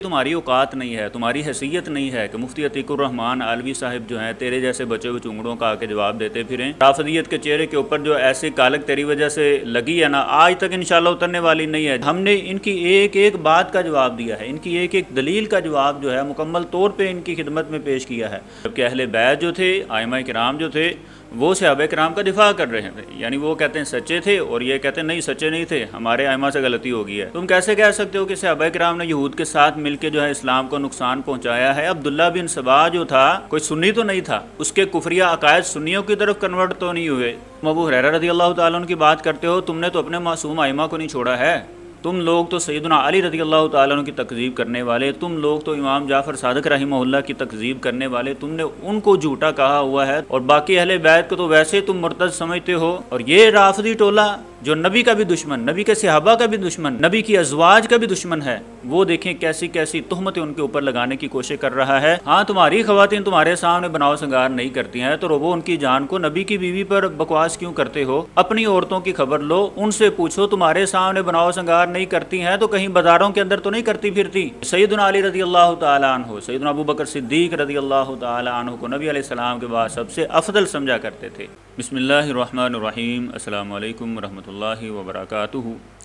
تمہاری اوقات نہیں ہے، تمہاری حیثیت نہیں ہے کہ مفتی عتیق الرحمان علوی صاحب جو ہیں تیرے جیسے بچے ہوئے چونگڑوں کا آ کے جواب دیتے پھریں۔ رافضیت کے چہرے کے اوپر جو ایسی کالک تیری وجہ سے لگی ہے نا، آج تک انشاءاللہ اترنے والی نہیں ہے۔ ہم نے ان کی ایک ایک بات کا جواب دیا ہے، ان کی ایک ایک دلیل کا جواب جو ہے مکمل طور پہ ان کی خدمت میں پیش کیا ہے، جبکہ اہل بیت جو تھے، ائمہ کرام جو تھے، وہ صحابہ کرام کا دفاع کر رہے تھے، یعنی وہ کہتے ہیں سچے تھے اور یہ کہتے ہیں نہیں سچے نہیں تھے، ہمارے ائمہ سے غلطی ہو گئی ہے۔ تم کیسے کہہ سکتے ہو کہ صحابہ کرام نے یہود کے ساتھ مل کے جو ہے اسلام کو نقصان پہنچایا ہے؟ عبداللہ بن سبا جو تھا کوئی سنی تو نہیں تھا، اس کے کفریہ عقائد سنیوں کی طرف کنورٹ تو نہیں ہوئے۔ تم ابو ہریرہ رضی اللہ تعالیٰ عنہ کی بات کرتے ہو، تم نے تو اپنے معصوم ائمہ کو نہیں چھوڑا ہے۔ تم لوگ تو سیدنا علی رضی اللہ تعالیٰ عنہ کی تکذیب کرنے والے، تم لوگ تو امام جعفر صادق رحمہ اللہ کی تکذیب کرنے والے، تم نے ان کو جھوٹا کہا ہوا ہے، اور باقی اہل بیت کو تو ویسے تم مرتد سمجھتے ہو۔ اور یہ رافضی ٹولہ جو نبی کا بھی دشمن، نبی کے صحابہ کا بھی دشمن، نبی کی ازواج کا بھی دشمن ہے، وہ دیکھیں کیسی کیسی تہمتیں ان کے اوپر لگانے کی کوشش کر رہا ہے۔ ہاں تمہاری خواتین تمہارے سامنے بناؤ سنگار نہیں کرتی ہیں تو روبو ان کی جان کو، نبی کی بیوی پر بکواس کیوں کرتے ہو؟ اپنی عورتوں کی خبر لو، ان سے پوچھو تمہارے سامنے بناؤ سنگار نہیں کرتی ہیں تو کہیں بازاروں کے اندر تو نہیں کرتی پھرتی؟ سیدنا علی رضی اللہ تعالیٰ عنہ، سیدنا ابو بکر صدیق رضی اللہ تعالیٰ عنہ کو نبی علیہ السلام کے بعد سب سے افضل سمجھا کرتے تھے۔ بسم اللہ الرحمن الرحیم، السلام علیکم ورحمۃ اللہ وبرکاتہ۔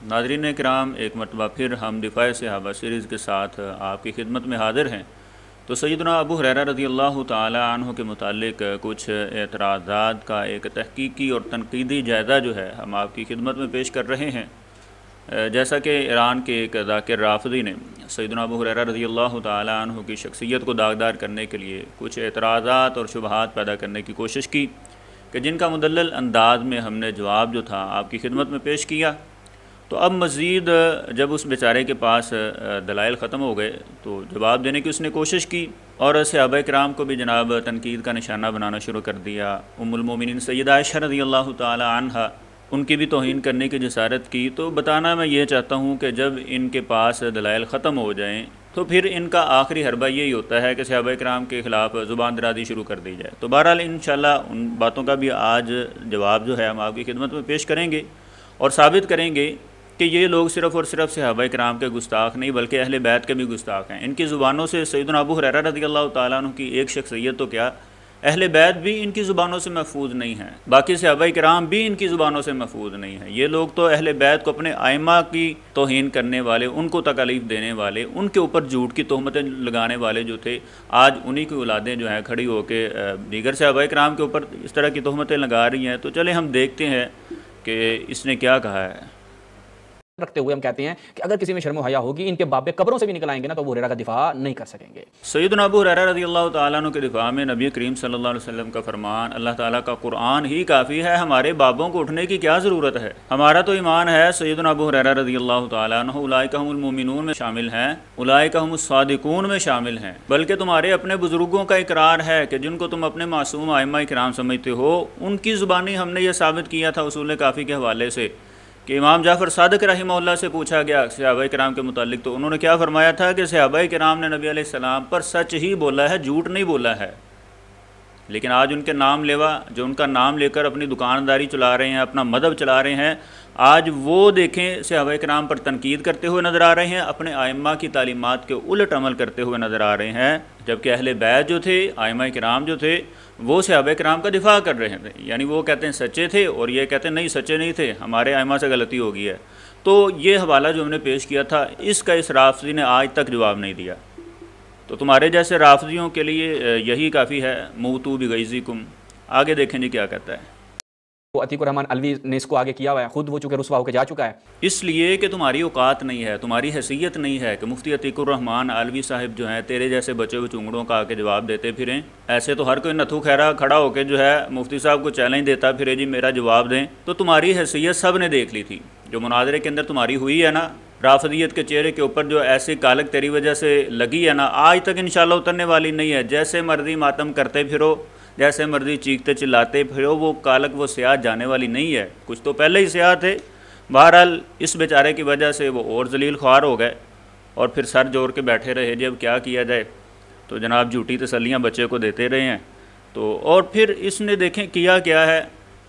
ناظرین کرام، ایک مرتبہ پھر ہم دفاع صحابہ سیریز کے ساتھ آپ کی خدمت میں حاضر ہیں۔ تو سیدنا ابو ہریرہ رضی اللہ تعالیٰ عنہ کے متعلق کچھ اعتراضات کا ایک تحقیقی اور تنقیدی جائزہ جو ہے ہم آپ کی خدمت میں پیش کر رہے ہیں۔ جیسا کہ ایران کے ایک ذاکر رافضی نے سیدنا ابو ہریرہ رضی اللہ تعالیٰ عنہ کی شخصیت کو داغدار کرنے کے لیے کچھ اعتراضات اور شبہات پیدا کرنے کی کوشش کی، کہ جن کا مدلل انداز میں ہم نے جواب جو تھا آپ کی خدمت میں پیش کیا۔ تو اب مزید جب اس بیچارے کے پاس دلائل ختم ہو گئے تو جواب دینے کی اس نے کوشش کی، اور صحابہ کرام کو بھی جناب تنقید کا نشانہ بنانا شروع کر دیا۔ ام المومنین سیدہ عائشہ رضی اللہ تعالی عنہا، ان کی بھی توہین کرنے کی جسارت کی۔ تو بتانا میں یہ چاہتا ہوں کہ جب ان کے پاس دلائل ختم ہو جائیں تو پھر ان کا آخری حربہ یہی ہوتا ہے کہ صحابہ کرام کے خلاف زبان درازی شروع کر دی جائے۔ تو بہرحال انشاءاللہ ان باتوں کا بھی آج جواب جو ہے ہم آپ کی خدمت میں پیش کریں گے، اور ثابت کریں گے کہ یہ لوگ صرف اور صرف صحابہ کرام کے گستاخ نہیں بلکہ اہل بیت کے بھی گستاخ ہیں۔ ان کی زبانوں سے سیدنا ابو ہریرہ رضی اللہ تعالیٰ عنہ کی ایک شخصیت تو کیا، اہل بیت بھی ان کی زبانوں سے محفوظ نہیں ہیں، باقی صحابہ کرام بھی ان کی زبانوں سے محفوظ نہیں ہیں۔ یہ لوگ تو اہل بیت کو اپنے ائمہ کی توہین کرنے والے، ان کو تکالیف دینے والے، ان کے اوپر جھوٹ کی تہمتیں لگانے والے جو تھے، آج انہی کی اولادیں جو ہیں کھڑی ہو کے دیگر صحابہ کرام کے اوپر اس طرح کی تہمتیں لگا رہی ہیں۔ تو چلیں ہم دیکھتے ہیں کہ اس نے کیا کہا ہے۔ رکھتے ہوئے ہم کہتے ہیں کہ اگر کسی میں شرم و حیا ہوگی، ان کے باپ قبروں سے بھی نکل آئیں گے نا تو ابو ہریرہ کا دفاع نہیں کر سکیں گے۔ سیدنا ابو ہریرہ رضی اللہ تعالیٰ عنہ کے دفاع میں نبی کریم صلی اللہ علیہ وسلم کا فرمان، اللہ تعالیٰ کا قرآن ہی کافی ہے، ہمارے بابوں کو اٹھنے کی کیا ضرورت ہے؟ ہمارا تو ایمان ہے سیدنا ابو ہریرہ رضی اللہ تعالیٰ عنہ اولئک ھم المؤمنون میں شامل ہیں، اولئک ھم الصادقون میں شامل ہیں، بلکہ تمہارے اپنے بزرگوں کا اقرار ہے کہ جن کو تم اپنے معصوم ائمہ کرام سمجھتے ہو، ان کی زبانی ہم نے یہ ثابت کیا تھا اصول کافی کے حوالے سے کہ امام جعفر صادق رحمہ اللہ سے پوچھا گیا صحابہ کرام کے متعلق، تو انہوں نے کیا فرمایا تھا کہ صحابہ کرام نے نبی علیہ السلام پر سچ ہی بولا ہے، جھوٹ نہیں بولا ہے۔ لیکن آج ان کے نام لیوا جو ان کا نام لے کر اپنی دکانداری چلا رہے ہیں، اپنا مذہب چلا رہے ہیں، آج وہ دیکھیں صحابہ کرام پر تنقید کرتے ہوئے نظر آ رہے ہیں، اپنے ائمہ کی تعلیمات کے الٹ عمل کرتے ہوئے نظر آ رہے ہیں، جبکہ اہل بیت جو تھے، ائمہ کرام جو تھے، وہ صحابہ کرام کا دفاع کر رہے تھے، یعنی وہ کہتے ہیں سچے تھے اور یہ کہتے ہیں نہیں سچے نہیں تھے، ہمارے ائمہ سے غلطی ہو گئی ہے۔ تو یہ حوالہ جو ہم نے پیش کیا تھا، اس کا اس رافضی نے آج تک جواب نہیں دیا۔ تو تمہارے جیسے رافضیوں کے لیے یہی کافی ہے، موتوا بغیظکم۔ آگے دیکھیں جی کیا کہتا ہے۔ وہ عتیق الرحمان علوی نے اس کو آگے کیا ہوا ہے، خود وہ چونکہ رسوا ہو کے جا چکا ہے۔ اس لیے کہ تمہاری اوقات نہیں ہے، تمہاری حیثیت نہیں ہے کہ مفتی عتیق الرحمان علوی صاحب جو ہیں تیرے جیسے بچے ہوئے چونگڑوں کا آ کے جواب دیتے پھریں۔ ایسے تو ہر کوئی نتھو خیرہ کھڑا ہو کے جو ہے مفتی صاحب کو چیلنج دیتا پھرے جی میرا جواب دیں۔ تو تمہاری حیثیت سب نے دیکھ لی تھی، جو مناظرے کے اندر تمہاری ہوئی ہے نا، رافضیت کے چہرے کے اوپر جو ایسی کالک تیری وجہ سے لگی ہے نا، آج تک انشاءاللہ اترنے والی نہیں ہے۔ جیسے مرضی ماتم کرتے پھرو، جیسے مرضی چیختے چلاتے پھرو، وہ کالک وہ سیاہ جانے والی نہیں ہے۔ کچھ تو پہلے ہی سیاہ تھے، بہرحال اس بیچارے کی وجہ سے وہ اور ذلیل خوار ہو گئے اور پھر سر جوڑ کے بیٹھے رہے جی اب کیا کیا جائے۔ تو جناب جھوٹی تسلیاں بچے کو دیتے رہے ہیں۔ تو اور پھر اس نے دیکھیں کیا کیا ہے،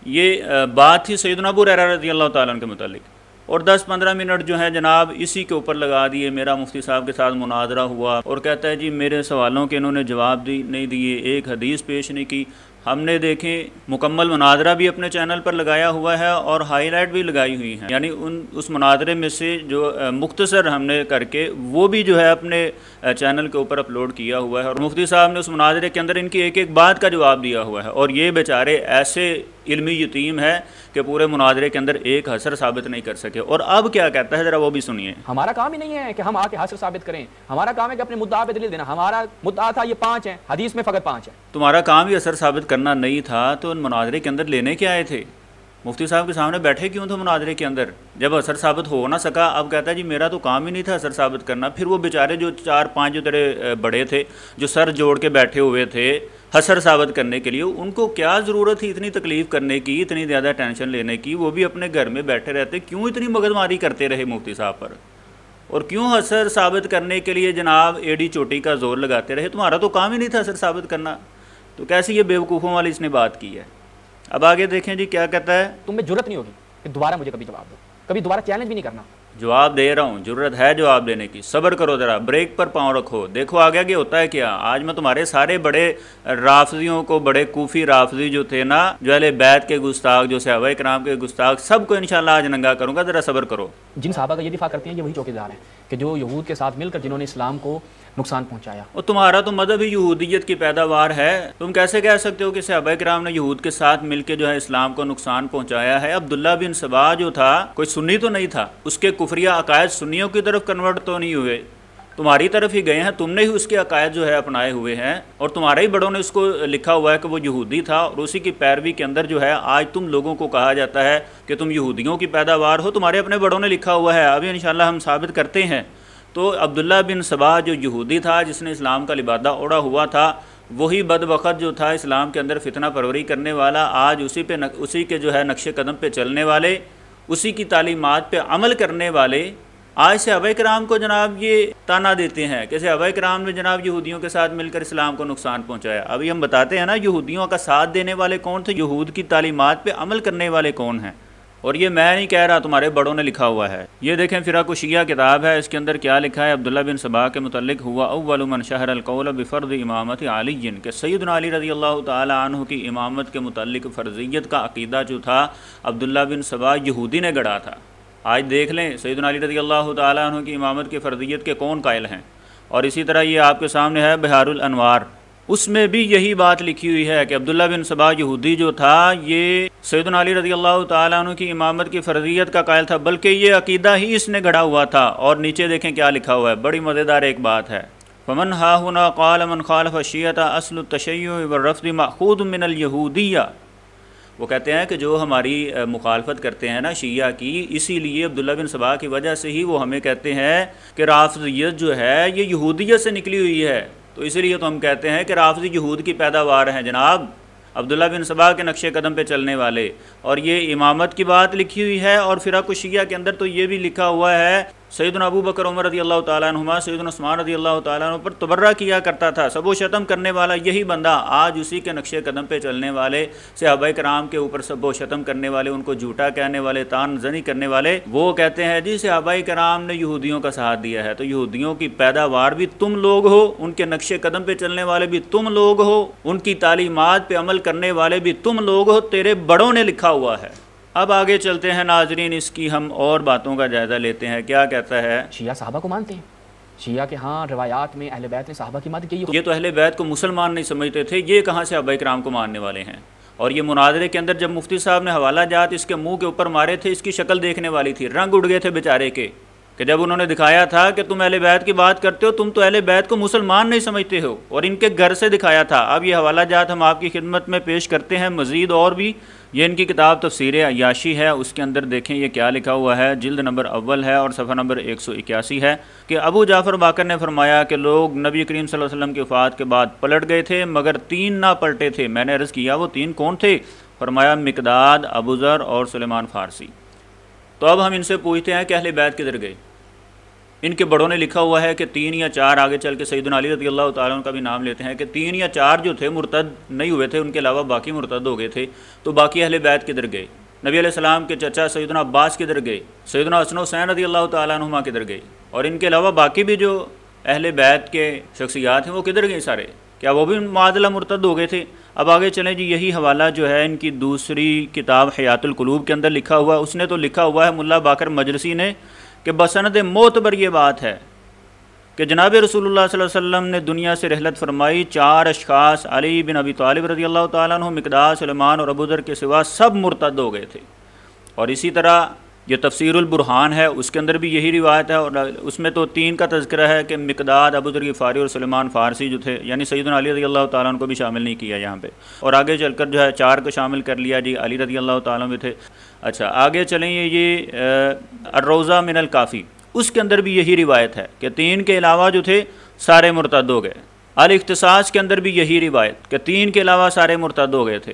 یہ بات تھی سیدنا ابو ہریرہ رضی اللہ تعالیٰ عنہ کے متعلق، اور 10-15 منٹ جو ہے جناب اسی کے اوپر لگا دیے. میرا مفتی صاحب کے ساتھ مناظرہ ہوا اور کہتا ہے جی میرے سوالوں کے انہوں نے جواب نہیں دیے, ایک حدیث پیش نہیں کی. ہم نے دیکھیں مکمل مناظرہ بھی اپنے چینل پر لگایا ہوا ہے اور ہائی لائٹ بھی لگائی ہوئی ہیں, یعنی اس مناظرے میں سے جو مختصر ہم نے کر کے وہ بھی جو ہے اپنے چینل کے اوپر اپلوڈ کیا ہوا ہے. اور مفتی صاحب نے اس مناظرے کے اندر ان کی ایک ایک بات کا جواب دیا ہوا ہے, اور یہ بیچارے ایسے علمی یتیم ہے کہ پورے مناظرے کے اندر ایک حسر ثابت نہیں کر سکے. اور اب کیا کہتا ہے ذرا وہ بھی سنیے. ہمارا کام ہی نہیں ہے کہ ہم آ کے حسر ثابت کریں, ہمارا کام ہے کہ اپنے مدعا پہ دلیل دینا. ہمارا مدعا تھا یہ 5 ہیں, حدیث میں فقط 5 ہیں. تمہارا کام ہی حسر ثابت کرنا نہیں تھا تو ان مناظرے کے اندر لینے کے آئے تھے؟ مفتی صاحب کے سامنے بیٹھے کیوں تھے مناظرے کے اندر جب اثر ثابت ہو نہ سکا؟ اب کہتا ہے جی میرا تو کام ہی نہیں تھا اثر ثابت کرنا. پھر وہ بیچارے جو 4-5 جو تیرے بڑے تھے جو سر جوڑ کے بیٹھے ہوئے تھے حسر ثابت کرنے کے لیے, ان کو کیا ضرورت تھی اتنی تکلیف کرنے کی, اتنی زیادہ ٹینشن لینے کی؟ وہ بھی اپنے گھر میں بیٹھے رہتے, کیوں اتنی مغز ماری کرتے رہے مفتی صاحب پر, اور کیوں حسر ثابت کرنے کے لیے جناب ایڈی چوٹی کا زور لگاتے رہے؟ تمہارا تو کام ہی نہیں تھا حسر ثابت کرنا. تو کیسی یہ بیوقوفوں والی اس نے بات کی ہے. اب آگے دیکھیں جی کیا کہتا ہے. تم میں جرت نہیں ہوگی کہ دوبارہ مجھے کبھی جواب دو, کبھی دوبارہ چیلنج بھی نہیں کرنا. جواب دے رہا ہوں, جرت ہے جواب دینے کی, صبر کرو ذرا, بریک پر پاؤں رکھو. دیکھو آگے کہ ہوتا ہے کیا. آج میں تمہارے سارے بڑے رافضیوں کو, بڑے کوفی رافضی جو تھے نا, جو اہل بیت کے گستاخ, جو صحابہ کرام کے گستاخ, سب کو انشاءاللہ آج ننگا کروں گا, ذرا صبر کرو. جن صحابہ کا یہ دفاع کرتے ہیں یہ وہی چوکیدار ہیں کہ جو یہود کے ساتھ مل کر جنہوں نے اسلام کو نقصان پہنچایا. اور تمہارا تو مذہب ہی یہودیت کی پیداوار ہے. تم کیسے کہہ سکتے ہو کہ صحابہ کرام نے یہود کے ساتھ مل کے جو ہے اسلام کو نقصان پہنچایا ہے؟ عبداللہ بن سبا جو تھا کوئی سنی تو نہیں تھا, اس کے کفریہ عقائد سنیوں کی طرف کنورٹ تو نہیں ہوئے, تمہاری طرف ہی گئے ہیں, تم نے ہی اس کے عقائد جو ہے اپنائے ہوئے ہیں, اور تمہارے ہی بڑوں نے اس کو لکھا ہوا ہے کہ وہ یہودی تھا, اور اسی کی پیروی کے اندر جو ہے آج تم لوگوں کو کہا جاتا ہے کہ تم یہودیوں کی پیداوار ہو. تمہارے اپنے بڑوں نے لکھا ہوا ہے, ابھی انشاءاللہ ہم ثابت کرتے ہیں. تو عبداللہ بن سبا جو یہودی تھا, جس نے اسلام کا لبادہ اوڑھا ہوا تھا, وہی بدبخت جو تھا اسلام کے اندر فتنہ پروری کرنے والا, آج اسی کے جو ہے نقش قدم پہ چلنے والے, اسی کی تعلیمات پہ عمل کرنے والے, آج صحابہ کرام کو جناب یہ تانا دیتے ہیں کہ صحابہ کرام نے جناب یہودیوں کے ساتھ مل کر اسلام کو نقصان پہنچایا. ابھی ہم بتاتے ہیں نا یہودیوں کا ساتھ دینے والے کون تھے, یہود کی تعلیمات پہ عمل کرنے والے کون ہیں. اور یہ میں نہیں کہہ رہا, تمہارے بڑوں نے لکھا ہوا ہے. یہ دیکھیں فرق الشیعہ کتاب ہے, اس کے اندر کیا لکھا ہے. عبداللہ بن سبا کے متعلق ہوا اول من شہر القول بفرض امامت علی, کہ سیدنا علی رضی اللہ تعالی عنہ کی امامت کے متعلق فرضیت کا عقیدہ جو تھا عبداللہ بن سبا یہودی نے گڑھا تھا. آج دیکھ لیں سیدنا علی رضی اللہ تعالی عنہ کی امامت کی فرضیت کے کون قائل ہیں. اور اسی طرح یہ آپ کے سامنے ہے بہار الانوار, اس میں بھی یہی بات لکھی ہوئی ہے کہ عبداللہ بن سبا یہودی جو تھا یہ سیدنا علی رضی اللہ تعالیٰ عنہ کی امامت کی فرضیت کا قائل تھا, بلکہ یہ عقیدہ ہی اس نے گڑھا ہوا تھا. اور نیچے دیکھیں کیا لکھا ہوا ہے, بڑی مزیدار ایک بات ہے. فمن ہا ہنا قال من خالف الشیعۃ اصل التشیع والرفض ماخوذ من الیہودیہ. وہ کہتے ہیں کہ جو ہماری مخالفت کرتے ہیں نا شیعہ کی, اسی لیے عبداللہ بن سبا کی وجہ سے ہی وہ ہمیں کہتے ہیں کہ رافضیت جو ہے یہ یہودیت سے نکلی ہوئی ہے. تو اسی لیے تو ہم کہتے ہیں کہ رافضی یہود کی پیداوار ہیں جناب, عبداللہ بن سبا کے نقش قدم پہ چلنے والے. اور یہ امامت کی بات لکھی ہوئی ہے, اور فرق الشیعہ کے اندر تو یہ بھی لکھا ہوا ہے سیدنا ابو بکر عمر رضی اللہ تعالیٰ عنہما, سیدنا عثمان رضی اللہ تعالیٰ عنہ پر تبرہ کیا کرتا تھا. سب و شتم کرنے والا یہی بندہ, آج اسی کے نقش قدم پہ چلنے والے, صحابہ کرام کے اوپر سب و شتم کرنے والے, ان کو جھوٹا کہنے والے, تان زنی کرنے والے, وہ کہتے ہیں جی صحابہ کرام نے یہودیوں کا ساتھ دیا ہے. تو یہودیوں کی پیداوار بھی تم لوگ ہو, ان کے نقش قدم پہ چلنے والے بھی تم لوگ ہو, ان کی تعلیمات پہ عمل کرنے والے بھی تم لوگ ہو, تیرے بڑوں نے لکھا ہوا ہے. اب آگے چلتے ہیں ناظرین, اس کی ہم اور باتوں کا جائزہ لیتے ہیں. کیا کہتا ہے؟ شیعہ صحابہ کو مانتے ہیں, شیعہ کے ہاں روایات میں اہل بیت نے صحابہ کی مدد کی. یہ تو اہل بیت کو مسلمان نہیں سمجھتے تھے, یہ کہاں سے صحابہ کرام کو ماننے والے ہیں. اور یہ مناظرے کے اندر جب مفتی صاحب نے حوالہ جات اس کے منہ کے اوپر مارے تھے, اس کی شکل دیکھنے والی تھی, رنگ اڑ گئے تھے بیچارے کے, کہ جب انہوں نے دکھایا تھا کہ تم اہل بیت کی بات کرتے ہو, تم تو اہل بیت کو مسلمان نہیں سمجھتے ہو, اور ان کے گھر سے دکھایا تھا. اب یہ حوالہ جات ہم آپ کی خدمت میں پیش کرتے ہیں مزید اور بھی. یہ ان کی کتاب تفسیر عیاشی ہے, اس کے اندر دیکھیں یہ کیا لکھا ہوا ہے. جلد نمبر اول ہے اور صفحہ نمبر 181 ہے کہ ابو جعفر باقر نے فرمایا کہ لوگ نبی کریم صلی اللہ علیہ وسلم کی وفات کے بعد پلٹ گئے تھے, مگر 3 نہ پلٹے تھے. میں نے عرض کیا وہ 3 کون تھے؟ فرمایا مقداد, ابو ذر اور سلیمان فارسی. تو اب ہم ان سے پوچھتے ہیں کہ اہل بیت کدھر گئے؟ ان کے بڑوں نے لکھا ہوا ہے کہ 3 یا 4, آگے چل کے سیدنا علی رضی اللہ تعالیٰ عنہ کا بھی نام لیتے ہیں کہ 3 یا 4 جو تھے مرتد نہیں ہوئے تھے, ان کے علاوہ باقی مرتد ہو گئے تھے. تو باقی اہل بیت کدھر گئے؟ نبی علیہ السلام کے چچا سیدنا عباس کدھر گئے، سیدنا حسن و حسین رضی اللہ تعالیٰ عنہما کدھر گئے، اور ان کے علاوہ باقی بھی جو اہل بیت کے شخصیات ہیں وہ کدھر گئے سارے؟ کیا وہ بھی معادلہ مرتد ہو گئے تھے؟ اب آگے چلیں جی، یہی حوالہ جو ہے ان کی دوسری کتاب حیات القلوب کے اندر لکھا ہوا ہے۔ اس نے تو لکھا ہوا ہے ملا باقر مجلسی نے کہ بسند معتبر یہ بات ہے کہ جناب رسول اللہ صلی اللہ علیہ وسلم نے دنیا سے رحلت فرمائی، 4 اشخاص علی بن ابی طالب رضی اللہ تعالیٰ عنہ، مقداد، سلیمان اور ابو ذر کے سوا سب مرتد ہو گئے تھے۔ اور اسی طرح یہ تفسیر البرہان ہے، اس کے اندر بھی یہی روایت ہے، اور اس میں تو 3 کا تذکرہ ہے کہ مقداد، ابو ذر غفاری اور سلیمان فارسی جو تھے، یعنی سیدنا علی رضی اللہ تعالیٰ عنہ کو بھی شامل نہیں کیا یہاں پہ، اور آگے چل کر جو ہے 4 کو شامل کر لیا جی، علی رضی اللہ تعالیٰ عنہ بھی تھے۔ اچھا آگے چلیں، یہ الروضہ من الکافی، اس کے اندر بھی یہی روایت ہے کہ 3 کے علاوہ جو تھے سارے مرتد ہو گئے۔ الاختصاص کے اندر بھی یہی روایت کہ 3 کے علاوہ سارے مرتد ہو گئے تھے۔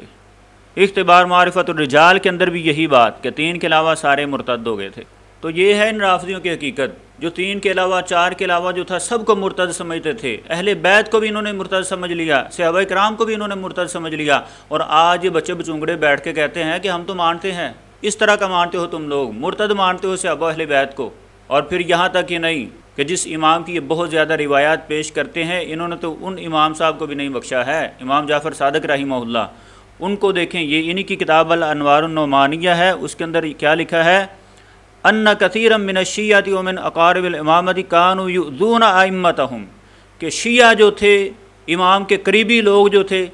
اختبار معرفت الرجال کے اندر بھی یہی بات کہ 3 کے علاوہ سارے مرتد ہو گئے تھے۔ تو یہ ہے ان رافضیوں کی حقیقت، جو 3 کے علاوہ 4 کے علاوہ جو تھا سب کو مرتد سمجھتے تھے، اہل بیت کو بھی انہوں نے مرتد سمجھ لیا، صحابہ کرام کو بھی انہوں نے مرتد سمجھ لیا، اور آج یہ بچے بچونگڑے بیٹھ کے کہتے ہیں کہ ہم تو مانتے ہیں۔ اس طرح کا مانتے ہو تم لوگ، مرتد مانتے ہو صحابہ اہل بیت کو۔ اور پھر یہاں تک ہی نہیں کہ جس امام کی یہ بہت زیادہ روایات پیش کرتے ہیں، انہوں نے تو ان امام صاحب کو بھی نہیں بخشا ہے، امام جعفر صادق رحمہ اللہ، ان کو دیکھیں، یہ انہی کی کتاب الانوار النعمانیہ ہے، اس کے اندر کیا لکھا ہے، ان کثیرا من الشیعۃ ومن اقارب الامامۃ کانوا یؤذون ائمتہم، کہ شیعہ جو تھے، امام کے قریبی لوگ جو تھے،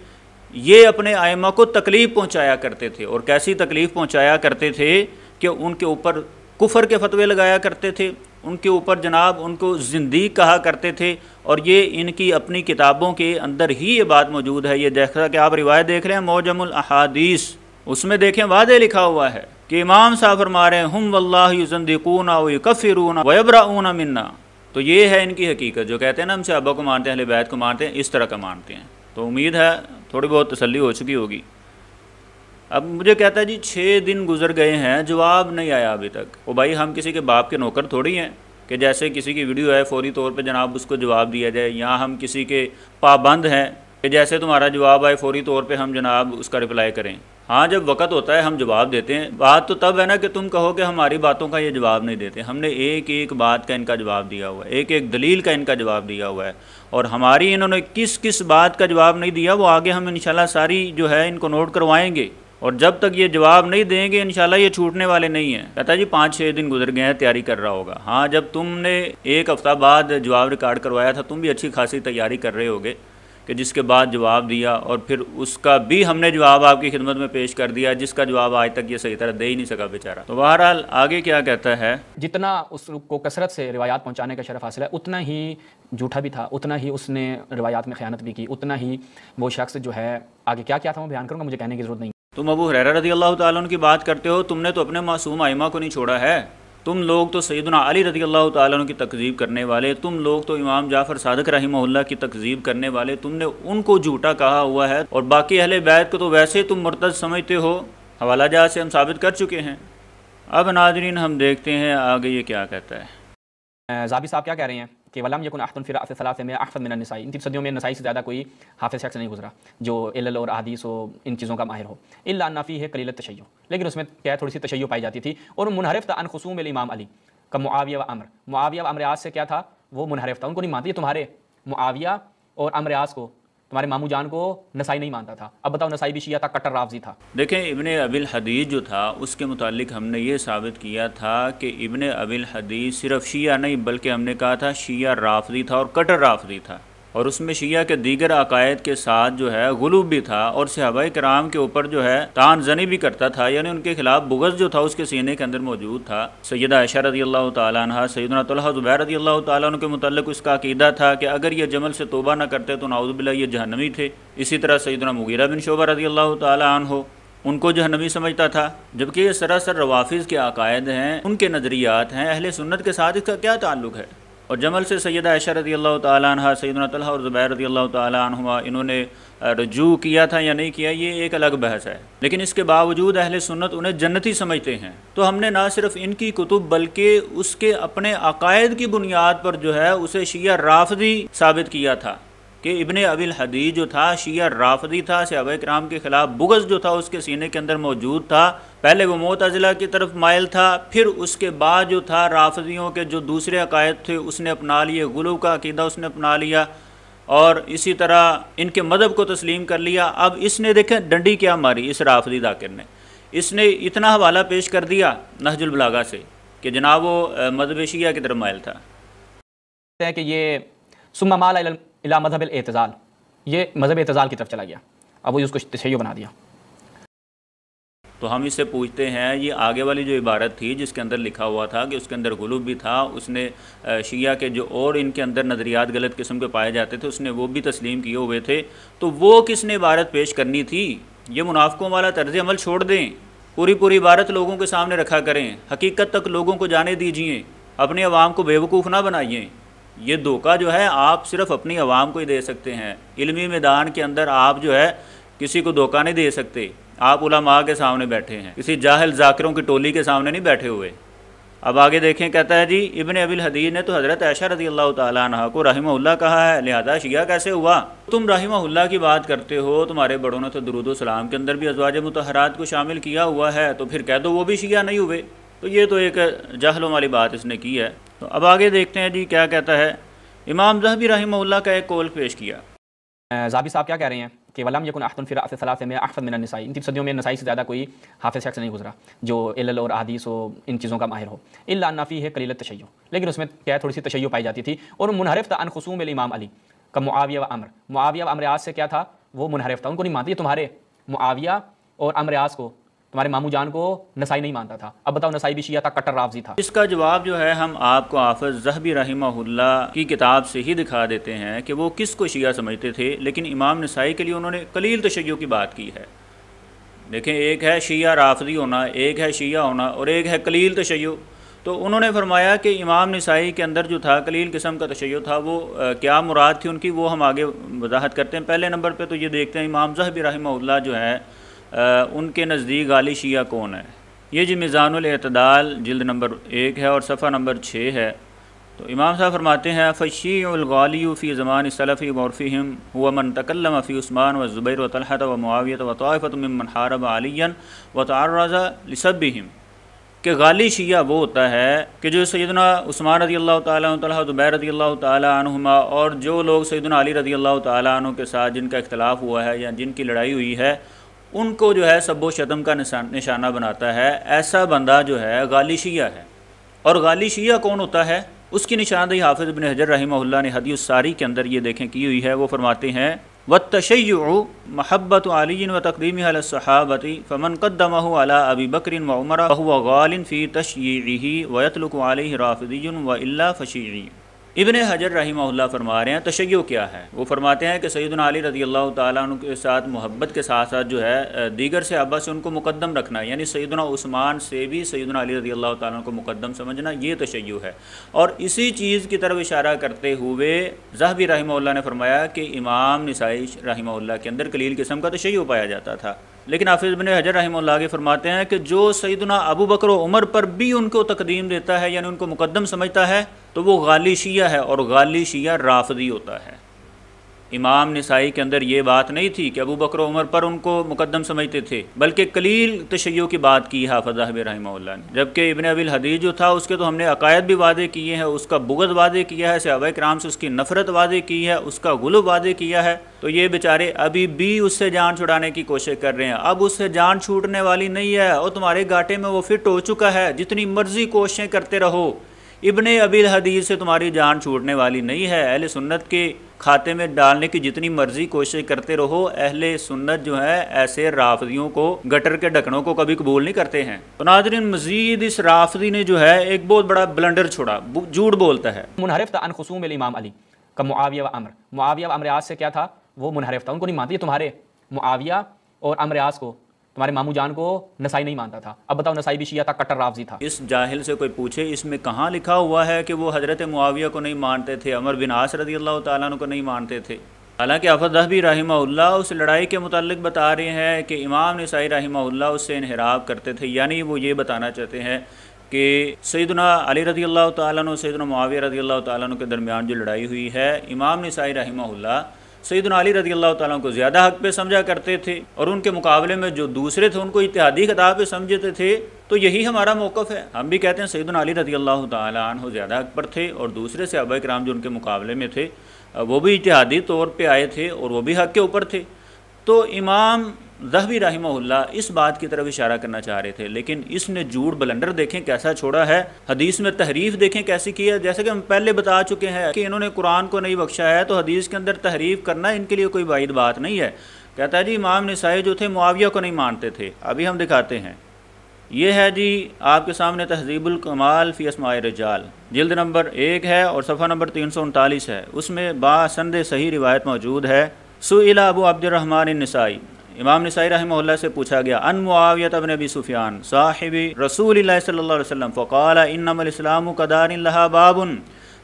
یہ اپنے ائمہ کو تکلیف پہنچایا کرتے تھے، اور کیسی تکلیف پہنچایا کرتے تھے کہ ان کے اوپر کفر کے فتوے لگایا کرتے تھے، ان کے اوپر جناب ان کو زندیق کہا کرتے تھے، اور یہ ان کی اپنی کتابوں کے اندر ہی یہ بات موجود ہے۔ یہ جیسا کہ آپ روایت دیکھ رہے ہیں معجم الاحادیث، اس میں دیکھیں واضح لکھا ہوا ہے کہ امام صاحب فرما رہے ہیں ہم واللہ یزندقون و یکفرون و یبرؤون منا۔ تو یہ ہے ان کی حقیقت، جو کہتے ہیں نا ہم صحابہ کو مانتے ہیں، اہل بیت کو مانتے ہیں، اس طرح کا مانتے ہیں۔ تو امید ہے تھوڑی بہت تسلی ہو چکی ہوگی۔ اب مجھے کہتا ہے جی 6 دن گزر گئے ہیں، جواب نہیں آیا ابھی تک۔ وہ بھائی ہم کسی کے باپ کے نوکر تھوڑی ہیں کہ جیسے کسی کی ویڈیو ہے فوری طور پہ جناب اس کو جواب دیا جائے، یا ہم کسی کے پابند ہیں کہ جیسے تمہارا جواب آئے فوری طور پہ ہم جناب اس کا رپلائی کریں۔ ہاں جب وقت ہوتا ہے ہم جواب دیتے ہیں، بات تو تب ہے نا کہ تم کہو کہ ہماری باتوں کا یہ جواب نہیں دیتے۔ ہم نے ایک ایک بات کا ان کا جواب دیا ہوا ہے، ایک ایک دلیل کا ان کا جواب دیا ہوا ہے، اور ہماری انہوں نے کس کس بات کا جواب نہیں دیا وہ آگے ہم انشاءاللہ ساری جو ہے ان کو نوٹ کروائیں گے، اور جب تک یہ جواب نہیں دیں گے انشاءاللہ یہ چھوٹنے والے نہیں ہیں۔ کہتا ہے جی 5-6 دن گزر گئے ہیں، تیاری کر رہا ہوگا۔ ہاں جب تم نے 1 ہفتہ بعد جواب ریکارڈ کروایا تھا، تم بھی اچھی خاصی تیاری کر رہے ہوگے کہ جس کے بعد جواب دیا، اور پھر اس کا بھی ہم نے جواب آپ کی خدمت میں پیش کر دیا، جس کا جواب آج تک یہ صحیح طرح دے ہی نہیں سکا بیچارہ۔ تو بہرحال آگے کیا کہتا ہے، جتنا اس کو کثرت سے روایات پہنچانے کا شرف حاصل ہے، اتنا ہی جھوٹا بھی تھا، اتنا ہی اس نے روایات میں خیانت بھی کی، اتنا ہی وہ شخص جو ہے آگے کیا تھا وہ بیان کروں گا، مجھے کہنے کی ضرورت نہیں۔ تم ابو ہریرہ رضی اللہ تعالیٰ عنہ کی بات کرتے ہو، تم نے تو اپنے معصوم ائمہ کو نہیں چھوڑا ہے۔ تم لوگ تو سیدنا علی رضی اللہ تعالیٰ عنہ کی تکذیب کرنے والے، تم لوگ تو امام جعفر صادق رحمہ اللہ کی تکذیب کرنے والے، تم نے ان کو جھوٹا کہا ہوا ہے، اور باقی اہل بیت کو تو ویسے تم مرتد سمجھتے ہو، حوالہ جات سے ہم ثابت کر چکے ہیں۔ اب ناظرین ہم دیکھتے ہیں آگے یہ کیا کہتا ہے۔ زابی صاحب کیا کہہ رہے ہیں کہ ولم یکن احد فی الرأس ثلاث میں احفظ من النسائی، ان 3 صدیوں میں نسائی سے زیادہ کوئی حافظ شخص نہیں گزرا جو علل اور احادیث و ان چیزوں کا ماہر ہو، الا ان فیہ قلیل التشیع، لیکن اس میں کیا تھوڑی سی تشیع پائی جاتی تھی، اور منحرف تھا عن خصوم الامام علی کا معاویہ و عمر۔ معاویہ و عمر عاص سے کیا تھا، وہ منحرف تھا، ان کو نہیں مانتے، یہ تمہارے معاویہ اور عمر عاص کو، تمہارے ماموں جان کو نسائی نہیں مانتا تھا۔ اب بتاؤ نسائی بھی شیعہ تھا، کٹر رافضی تھا۔ دیکھیں ابن ابی الحدیث جو تھا اس کے متعلق ہم نے یہ ثابت کیا تھا کہ ابن ابی الحدیث صرف شیعہ نہیں بلکہ ہم نے کہا تھا شیعہ رافضی تھا اور کٹر رافضی تھا، اور اس میں شیعہ کے دیگر عقائد کے ساتھ جو ہے غلو بھی تھا، اور صحابہ کرام کے اوپر جو ہے طعن زنی بھی کرتا تھا، یعنی ان کے خلاف بغض جو تھا اس کے سینے کے اندر موجود تھا۔ سیدہ عائشہ رضی اللہ تعالیٰ عنہ، سیدنا طلحہ زبیر رضی اللہ تعالیٰ عنہ کے متعلق اس کا عقیدہ تھا کہ اگر یہ جمل سے توبہ نہ کرتے تو نعوذ باللہ یہ جہنمی تھے۔ اسی طرح سیدنا مغیرہ بن شعبہ رضی اللہ تعالیٰ عنہ ان کو جہنمی سمجھتا تھا، جبکہ یہ سراسر روافض کے عقائد ہیں، ان کے نظریات ہیں، اہل سنت کے ساتھ اس کا کیا تعلق ہے؟ اور جمل سے سیدہ عائشہ رضی اللہ تعالیٰ عنہ، سیدنا طلحہ اور زبیر رضی اللہ تعالیٰ عنہما انہوں نے رجوع کیا تھا یا نہیں کیا، یہ ایک الگ بحث ہے، لیکن اس کے باوجود اہل سنت انہیں جنتی سمجھتے ہیں۔ تو ہم نے نہ صرف ان کی کتب بلکہ اس کے اپنے عقائد کی بنیاد پر جو ہے اسے شیعہ رافضی ثابت کیا تھا، کہ ابن ابی الحدید جو تھا شیعہ رافضی تھا، صحابہ کرام کے خلاف بغض جو تھا اس کے سینے کے اندر موجود تھا۔ پہلے وہ معتزلہ کی طرف مائل تھا، پھر اس کے بعد جو تھا رافضیوں کے جو دوسرے عقائد تھے اس نے اپنا لیے، غلو کا عقیدہ اس نے اپنا لیا، اور اسی طرح ان کے مذہب کو تسلیم کر لیا۔ اب اس نے دیکھیں ڈنڈی کیا ماری اس رافضی ذاکر نے، اس نے اتنا حوالہ پیش کر دیا نہج البلاغہ سے کہ جناب وہ مذہب شیعہ کی طرف مائل تھا۔ ہے کہ یہ ثم مال الی مذہب الاعتزال، یہ مذہب اعتزال کی طرف چلا گیا، اب وہ اس کو تشیع بنا دیا۔ تو ہم اس سے پوچھتے ہیں یہ آگے والی جو عبارت تھی جس کے اندر لکھا ہوا تھا کہ اس کے اندر غلو بھی تھا، اس نے شیعہ کے جو اور ان کے اندر نظریات غلط قسم کے پائے جاتے تھے اس نے وہ بھی تسلیم کیے ہوئے تھے، تو وہ کس نے عبارت پیش کرنی تھی؟ یہ منافقوں والا طرز عمل چھوڑ دیں، پوری عبارت لوگوں کے سامنے رکھا کریں، حقیقت تک لوگوں کو جانے دیجئے، اپنے عوام کو بیوقوف نہ بنائیے۔ یہ دھوکہ جو ہے آپ صرف اپنی عوام کو ہی دے سکتے ہیں، علمی میدان کے اندر آپ جو ہے کسی کو دھوکہ نہیں دے سکتے۔ آپ علماء کے سامنے بیٹھے ہیں، کسی جاہل ذاکروں کی ٹولی کے سامنے نہیں بیٹھے ہوئے۔ اب آگے دیکھیں، کہتا ہے جی ابن ابی الحدید نے تو حضرت عائشہ رضی اللہ تعالیٰ عنہ کو رحمہ اللہ کہا ہے، لہذا شیعہ کیسے ہوا؟ تم رحمہ اللہ کی بات کرتے ہو، تمہارے بڑوں نے تو درود و سلام کے اندر بھی ازواج مطہرات کو شامل کیا ہوا ہے، تو پھر کہہ دو وہ بھی شیعہ نہیں ہوئے۔ تو یہ تو ایک جہلوں والی بات اس نے کی ہے۔ تو اب آگے دیکھتے ہیں جی کیا کہتا ہے۔ امام ذہبی رحمہ اللہ کا ایک قول پیش کیا۔ ذہبی صاحب کیا کہہ رہے ہیں کہ ولم یکن احد فی رأس ثلاث میں احفظ من النساء، ان 3 صدیوں میں نسائی سے زیادہ کوئی حافظ شخص نہیں گزرا جو علل اور احادیث و ان چیزوں کا ماہر ہو، الا ان فیہ قلیل التشیع، لیکن اس میں کیا تھوڑی سی تشیع پائی جاتی تھی، اور منحرف تھا عن خصوم الامام علی کا معاویہ و عمر، معاویہ و عمر عاص سے کیا تھا، وہ منحرف تھا، ان کو نہیں مانتے، یہ تمہارے معاویہ اور عمر عاص کو، تمہارے مامو جان کو نسائی نہیں مانتا تھا۔ اب بتاؤ نسائی بھی شیعہ تھا، کٹر رافضی تھا۔ اس کا جواب جو ہے ہم آپ کو حافظ ذہبی رحمہ اللہ کی کتاب سے ہی دکھا دیتے ہیں کہ وہ کس کو شیعہ سمجھتے تھے، لیکن امام نسائی کے لیے انہوں نے قلیل تشیع کی بات کی ہے۔ دیکھیں، ایک ہے شیعہ رافضی ہونا، ایک ہے شیعہ ہونا، اور ایک ہے قلیل تشیع۔ تو انہوں نے فرمایا کہ امام نسائی کے اندر جو تھا قلیل قسم کا تشیع تھا، وہ کیا مراد تھی ان کی، وہ ہم آگے وضاحت کرتے ہیں۔ پہلے نمبر پہ تو یہ دیکھتے ہیں امام ذہبی رحمہ اللہ جو ہے ان کے نزدیک غالی شیعہ کون ہے۔ یہ جی میزان الاعتدال جلد نمبر 1 ہے اور صفحہ نمبر 6 ہے۔ تو امام صاحب فرماتے ہیں فالشیع الغالی فی زمان السلف وعرفہم هو من تکلم فی عثمان والزبیر وطلحہ ومعاویہ وطائفۃ ممن حارب علیا وتعرض لسبہم، کہ غالی شیعہ وہ ہوتا ہے کہ جو سیدنا عثمان رضی اللہ تعالیٰ عنہ، طلحہ زبیر رضی اللہ تعالیٰ عنہما، اور جو لوگ سیدنا علی رضی اللہ تعالیٰ عنہ کے ساتھ جن کا اختلاف ہوا ہے یا جن کی لڑائی ہوئی ہے، ان کو جو ہے سب و شتم کا نشانہ بناتا ہے، ایسا بندہ جو ہے غالی شیعہ ہے۔ اور غالی شیعہ کون ہوتا ہے، اس کی نشاندہی حافظ ابن حجر رحمہ اللہ نے ہدی الساری کے اندر یہ دیکھیں کی ہوئی ہے۔ وہ فرماتے ہیں والتشیع محبت علی وتقدیمہ علی الصحابۃ فمن قدمہ علی ابی بکر وعمر فہو غال فی تشییعہ ویطلق علیہ رافضی والا فشیعی۔ ابن حجر رحمہ اللہ فرما رہے ہیں تشیع کیا ہے۔ وہ فرماتے ہیں کہ سیدنا علی رضی اللہ تعالیٰ عنہ کے ساتھ محبت کے ساتھ ساتھ جو ہے دیگر صحابہ سے ان کو مقدم رکھنا، یعنی سیدنا عثمان سے بھی سیدنا علی رضی اللہ تعالیٰ عنہ کو مقدم سمجھنا، یہ تشیع ہے۔ اور اسی چیز کی طرف اشارہ کرتے ہوئے ذہبی رحمہ اللہ نے فرمایا کہ امام نسائی رحمہ اللہ کے اندر قلیل قسم کا تشیع پایا جاتا تھا، لیکن حافظ ابن حجر رحمہ اللہ کے فرماتے ہیں کہ جو سیدنا ابو بکر و عمر پر بھی ان کو تقدیم دیتا ہے، یعنی ان کو مقدم سمجھتا ہے، تو وہ غالی شیعہ ہے، اور غالی شیعہ رافضی ہوتا ہے۔ امام نسائی کے اندر یہ بات نہیں تھی کہ ابو بکر و عمر پر ان کو مقدم سمجھتے تھے، بلکہ قلیل تشیع کی بات کی حافظ ذہبی رحمہ اللہ نے۔ جبکہ ابن ابی الحدید جو تھا اس کے تو ہم نے عقائد بھی واضح کیے ہیں، اس کا بغض واضح کیا ہے، صحابہ کرام سے اس کی نفرت واضح کی ہے، اس کا غلو واضح کیا ہے، تو یہ بیچارے ابھی بھی اس سے جان چھڑانے کی کوشش کر رہے ہیں۔ اب اس سے جان چھوٹنے والی نہیں ہے، اور تمہارے گاٹے میں وہ فٹ ہو چکا ہے، جتنی مرضی کوششیں کرتے رہو، ابن ابی الحدید سے تمہاری جان چھوٹنے والی نہیں ہے۔ اہل سنت کے کھاتے میں ڈالنے کی جتنی مرضی کوشش کرتے رہو، اہل سنت جو ہے ایسے رافضیوں کو، گٹر کے ڈھکنوں کو کبھی قبول نہیں کرتے ہیں۔ تو ناظرین، مزید اس رافضی نے جو ہے ایک بہت بڑا بلنڈر چھوڑا، جھوٹ بولتا ہے۔ منحرف تھا عن خصوم الامام علی کا معاویہ و عمر، معاویہ و عمر عاص سے کیا تھا، وہ منحرف تھا، ان کو نہیں مانتے، یہ تمہارے معاویہ اور عمر عاص کو، تمہارے مامو جان کو نسائی نہیں مانتا تھا۔ اب بتاؤ نسائی بھی شیعہ تھا، کٹر رافضی تھا۔ اس جاہل سے کوئی پوچھے اس میں کہاں لکھا ہوا ہے کہ وہ حضرت معاویہ کو نہیں مانتے تھے، عمر بن عاص رضی اللہ تعالیٰ عنہ کو نہیں مانتے تھے؟ حالانکہ حافظ ذہبی رحمہ اللہ اس لڑائی کے متعلق بتا رہے ہیں کہ امام نسائی رحمہ اللہ اس سے انحراف کرتے تھے، یعنی وہ یہ بتانا چاہتے ہیں کہ سیدنا علی رضی اللہ تعالیٰ عنہ، سیدنا معاویہ رضی اللہ تعالیٰ عنہ کے درمیان جو لڑائی ہوئی ہے، امام نسائی رحمہ اللہ سیدنا علی رضی اللہ تعالیٰ کو زیادہ حق پہ سمجھا کرتے تھے، اور ان کے مقابلے میں جو دوسرے تھے ان کو اتحادی خطا پہ سمجھتے تھے۔ تو یہی ہمارا موقف ہے، ہم بھی کہتے ہیں سیدنا علی رضی اللہ تعالیٰ عنہ زیادہ حق پر تھے، اور دوسرے صحابہ کرام جو ان کے مقابلے میں تھے وہ بھی اتحادی طور پہ آئے تھے اور وہ بھی حق کے اوپر تھے۔ تو امام ذہبی رحمہ اللہ اس بات کی طرف اشارہ کرنا چاہ رہے تھے، لیکن اس نے جھوٹ بلندر دیکھیں کیسا چھوڑا ہے، حدیث میں تحریف دیکھیں کیسی کی ہے۔ جیسے کہ ہم پہلے بتا چکے ہیں کہ انہوں نے قرآن کو نہیں بخشا ہے، تو حدیث کے اندر تحریف کرنا ان کے لیے کوئی بعید بات نہیں ہے۔ کہتا ہے جی امام نسائی جو تھے معاویہ کو نہیں مانتے تھے، ابھی ہم دکھاتے ہیں۔ یہ ہے جی آپ کے سامنے تہذیب الکمال فی اسماء الرجال، جلد نمبر 1 ہے اور صفحہ نمبر 339 ہے، اس میں باسند صحیح روایت موجود ہے۔ سئل ابو عبد الرحمن النسائی، امام نسائی رحمہ اللہ سے پوچھا گیا، ان معاویہ بن ابی سفیان صاحب رسول اللہ صلی اللہ علیہ وسلم فقال انما الاسلام قدار لها باب،